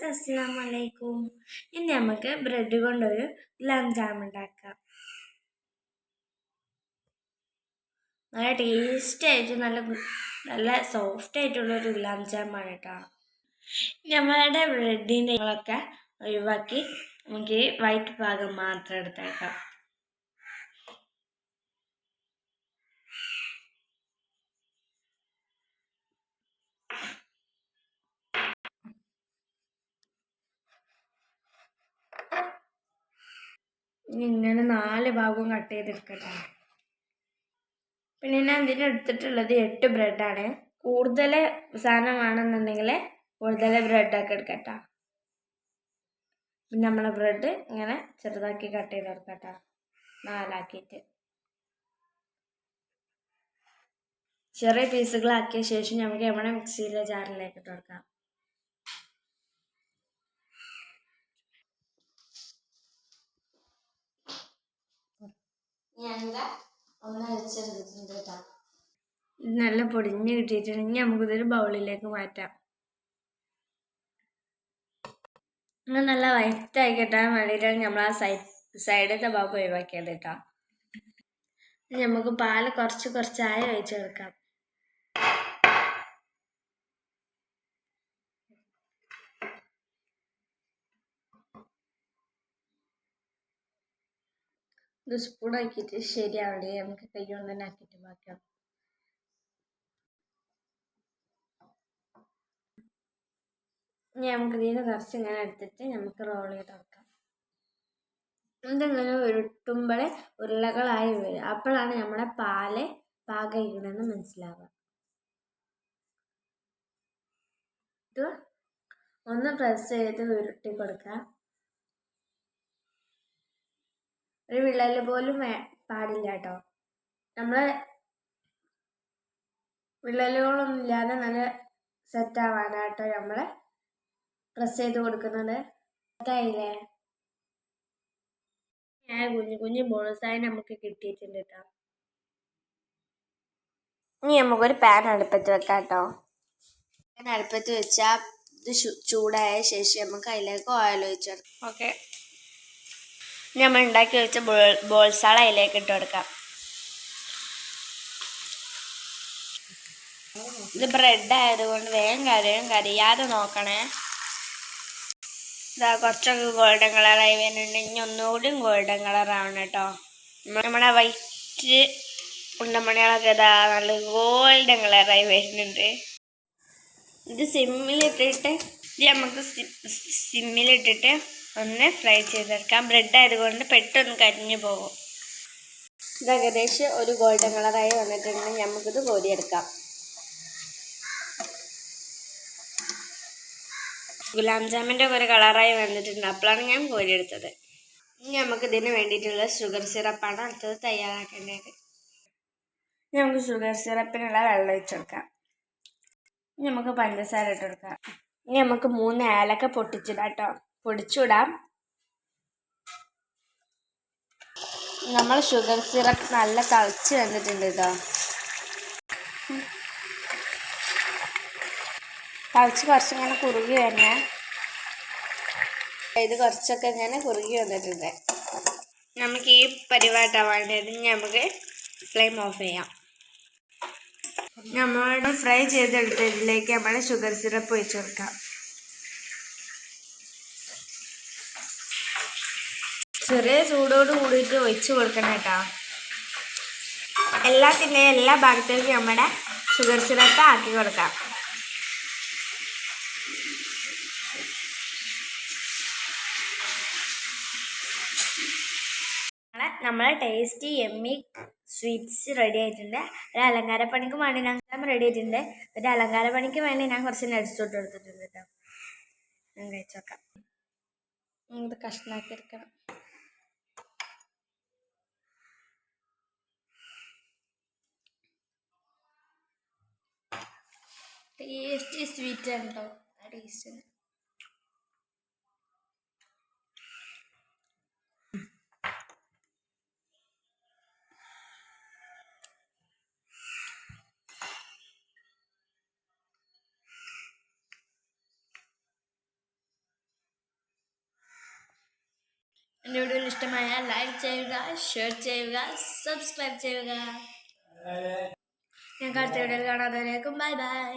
അസ്സലാമലൈക്കും. ഇനി നമുക്ക് ബ്രെഡ് കൊണ്ടൊരു ഗുലാബ് ജാം ഉണ്ടാക്കാം. നല്ല ടേസ്റ്റി ആയിട്ട് നല്ല സോഫ്റ്റ് ആയിട്ടുള്ളൊരു ഗുലാബ് ജാമാണ് കേട്ടോ. നമ്മളുടെ ബ്രെഡിൻ്റെകളൊക്കെ ഒഴിവാക്കി നമുക്ക് വൈറ്റ് ഭാഗം മാത്രം എടുത്തേക്കാം. ഇങ്ങനെ 4 ഭാഗവും കട്ട് ചെയ്തെടുക്കട്ടെ. പിന്നെ ഞാൻ ഇതിനെടുത്തിട്ടുള്ളത് 8 ബ്രെഡാണ്. കൂടുതൽ സാധനം വേണമെന്നുണ്ടെങ്കിൽ കൂടുതൽ ബ്രെഡൊക്കെ എടുക്കട്ടോ. പിന്നെ നമ്മളെ ബ്രെഡ് ഇങ്ങനെ ചെറുതാക്കി കട്ട് ചെയ്തെടുക്കട്ടോ, 4 ആക്കിയിട്ട്. ചെറിയ പീസുകളാക്കിയ ശേഷം നമുക്ക് നമ്മുടെ മിക്സിയിലെ ജാറിലേക്ക് ഇട്ട് കൊടുക്കാം. ഒന്ന് അരിച്ചെടുത്തിട്ടുണ്ട് കേട്ടോ. നല്ല പൊടിഞ്ഞ് കിട്ടിയിട്ടുണ്ടെങ്കിൽ നമുക്കിതൊരു ബൗളിലേക്ക് മാറ്റാം. നല്ല വൈറ്റായി കിട്ടാൻ വേണ്ടിയിട്ടാണ് നമ്മൾ ആ സൈഡത്തെ ഭാഗം ഒഴിവാക്കിയത് കേട്ടോ. നമുക്ക് പാല് കുറച്ചായി ഒഴിച്ച് കൊടുക്കാം. ഇത് സ്പൂൺ ആക്കിയിട്ട് ശരിയാവണ്ടേ, നമുക്ക് കൈ കൊണ്ട് തന്നെ ആക്കിയിട്ട് മാറ്റാം. ഇനി നമുക്ക് ഇതിന് കുറച്ച് ഇങ്ങനെ എടുത്തിട്ട് നമുക്ക് റോൾ ചെയ്ത് കൊടുക്കാം. എന്തെങ്കിലും ഉരുട്ടുമ്പോഴേ ഉരുളകളായി വരും. അപ്പോഴാണ് നമ്മുടെ പാല് പാകണമെന്ന് മനസ്സിലാവുക. ഇത് ഒന്ന് പ്രസ് ചെയ്ത് ഉരുട്ടി കൊടുക്കുക. ഒരു വിള്ളൽ പോലും പാടില്ല കേട്ടോ. നമ്മള് വിള്ളലുകളൊന്നും ഇല്ലാതെ നല്ല സെറ്റ് ആവാനാട്ടോ നമ്മള് പ്രസ് ചെയ്ത് കൊടുക്കുന്നത്. അതായില്ലേ, കുഞ്ഞു ബോൾസായി നമുക്ക് കിട്ടിയിട്ടുണ്ട് കേട്ടോ. ഇനി നമുക്കൊരു പാൻ അടുപ്പത്ത് വെക്കാം കേട്ടോ. പാൻ അടുപ്പത്ത് വെച്ചാൽ ഇത് ചൂടായ ശേഷം നമുക്ക് അതിലേക്ക് ഓയിൽ ഒഴിച്ച് കൊടുക്കാം. ഓക്കെ, നമ്മൾ ഉണ്ടാക്കി വെച്ച ബോൾസാൾ അതിലേക്ക് ഇട്ട് കൊടുക്കാം. ഇത് ബ്രെഡ് ആയതുകൊണ്ട് വേഗം കരിയാതെ നോക്കണേ. ഇതാ കുറച്ചൊക്കെ ഗോൾഡൻ കളറായി വരുന്നുണ്ട്. ഇനി ഒന്നുകൂടി ഗോൾഡൻ കളറാവണം കേട്ടോ. നമ്മുടെ വൈറ്റ് ഉണ്ടമണികളൊക്കെ ഇതാ നല്ല ഗോൾഡൻ കളറായി വരുന്നുണ്ട്. ഇത് സിമ്മിലിട്ടിട്ട് ഒന്ന് ഫ്രൈ ചെയ്തെടുക്കാം. ബ്രെഡ് ആയതുകൊണ്ട് പെട്ടെന്ന് കരിഞ്ഞു പോകും. ഇത് ഏകദേശം ഒരു ഗോൾഡൻ കളറായി വന്നിട്ടുണ്ടെങ്കിൽ നമുക്കിത് കോരിയെടുക്കാം. ഗുലാബ് ജാമിൻ്റെ ഒരു കളറായി വന്നിട്ടുണ്ട്. അപ്പോഴാണ് ഞാൻ കോരിയെടുത്തത്. ഇനി നമുക്ക് ഇതിന് വേണ്ടിയിട്ടുള്ള ഷുഗർ സിറപ്പാണ് അടുത്തത് തയ്യാറാക്കേണ്ടത്. നമുക്ക് ഷുഗർ സിറപ്പിനുള്ള വെള്ളം ഒഴിച്ച് കൊടുക്കാം. ഇനി നമുക്ക് പഞ്ചസാര ഇട്ട് കൊടുക്കാം. ഇനി നമുക്ക് 3 ഏലക്ക പൊട്ടിച്ചിടാം കേട്ടോ, പൊടിച്ചിടാം. നമ്മൾ ഷുഗർ സിറപ്പ് നല്ല തിളച്ച് വന്നിട്ടുണ്ട് കേട്ടോ. തിളച്ച് കുറച്ചിങ്ങനെ കുറുകി വരണേ. ഇത് കുറച്ചൊക്കെ ഇങ്ങനെ കുറുകി വന്നിട്ടുണ്ട്. നമുക്ക് ഈ പരിപാടിയാണ് വേണ്ടത്. നമുക്ക് ഫ്ലെയിം ഓഫ് ചെയ്യാം. നമ്മൾ ഫ്രൈ ചെയ്തെടുത്തതിലേക്ക് നമ്മൾ ഷുഗർ സിറപ്പ് ഒഴിച്ച് കൊടുക്കാം. ചെറിയ ചൂടോട് കൂടിയിട്ട് ഒഴിച്ച് കൊടുക്കണം കേട്ടോ. എല്ലാ ഭാഗത്തേക്കും നമ്മുടെ ഷുഗർ സിറപ്പ് ആക്കി കൊടുക്കാം. നമ്മളെ ടേസ്റ്റി എമ്മി സ്വീറ്റ്സ് റെഡി ആയിട്ടുണ്ട്. ഒരു അലങ്കാരപ്പണിക്ക് വേണ്ടി ഞാൻ റെഡി ആയിട്ടുണ്ട്. ഒരു അലങ്കാരപ്പണിക്ക് വേണ്ടി ഞാൻ കുറച്ച് നട്സ് ഇട്ട് കൊടുത്തിട്ടുണ്ട് കേട്ടോ. ഞാൻ കഴിച്ചു നോക്കാം. ഇത് കഷ്ണാക്കി എടുക്കണം. ടേസ്റ്റി സ്വീറ്റ് ആണ് കേട്ടോ. ടേസ്റ്റ് എൻ്റെ വീഡിയോയിൽ ഇഷ്ടമായ ലൈക്ക് ചെയ്യുക, ഷെയർ ചെയ്യുക, സബ്സ്ക്രൈബ് ചെയ്യുക. ഞങ്ങൾക്ക് അടുത്ത വീഡിയോയിൽ കാണാതെ ബൈ ബൈ.